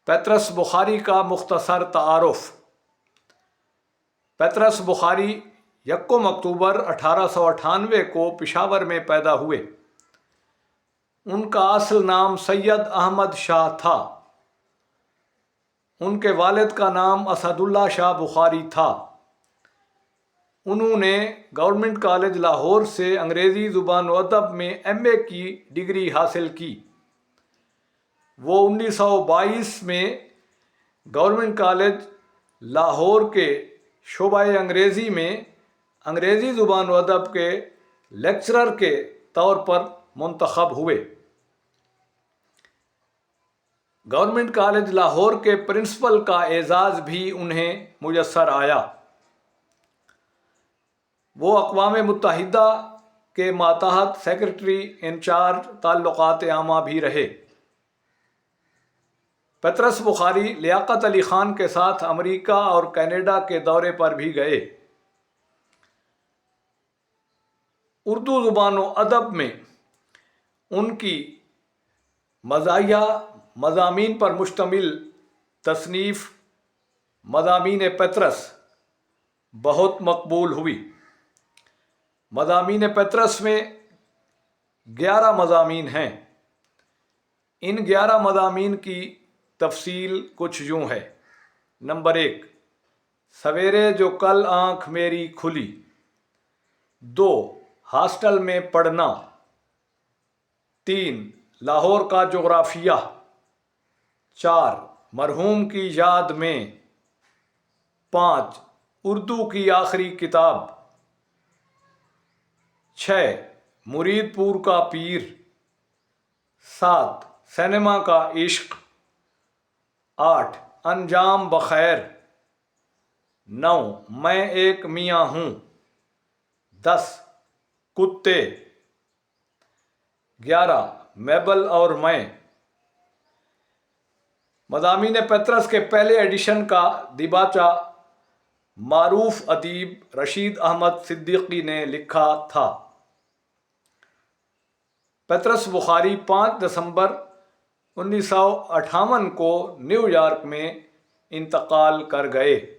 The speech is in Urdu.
پیطرس بخاری کا مختصر تعارف۔ پیطرس بخاری 1 اکتوبر 1898 کو پشاور میں پیدا ہوئے۔ ان کا اصل نام سید احمد شاہ تھا۔ ان کے والد کا نام اسد اللہ شاہ بخاری تھا۔ انہوں نے گورنمنٹ کالج لاہور سے انگریزی زبان و ادب میں ایم اے کی ڈگری حاصل کی۔ وہ 1922 میں گورنمنٹ کالج لاہور کے شعبہ انگریزی میں انگریزی زبان و ادب کے لیکچرر کے طور پر منتخب ہوئے۔ گورنمنٹ کالج لاہور کے پرنسپل کا اعزاز بھی انہیں میسر آیا۔ وہ اقوام متحدہ کے ماتحت سیکرٹری انچارج تعلقات عامہ بھی رہے۔ پیطرس بخاری لیاقت علی خان کے ساتھ امریکہ اور کینیڈا کے دورے پر بھی گئے۔ اردو زبان و ادب میں ان کی مزاحیہ مضامین پر مشتمل تصنیف مضامین پیطرس بہت مقبول ہوئی۔ مضامین پیطرس میں 11 مضامین ہیں۔ ان 11 مضامین کی تفصیل کچھ یوں ہے۔ نمبر 1، سویرے جو کل آنکھ میری کھلی۔ 2، ہاسٹل میں پڑھنا۔ 3، لاہور کا جغرافیہ۔ 4، مرحوم کی یاد میں۔ 5، اردو کی آخری کتاب۔ 6، مرید پور کا پیر۔ 7، سینما کا عشق۔ 8، انجام بخیر۔ 9، میں ایک میاں ہوں۔ 10، کتے۔ 11، میبل اور میں۔ مضامین پیطرس کے پہلے ایڈیشن کا دیباچہ معروف ادیب رشید احمد صدیقی نے لکھا تھا۔ پیطرس بخاری 5 دسمبر 1958 کو نیو یارک میں انتقال کر گئے۔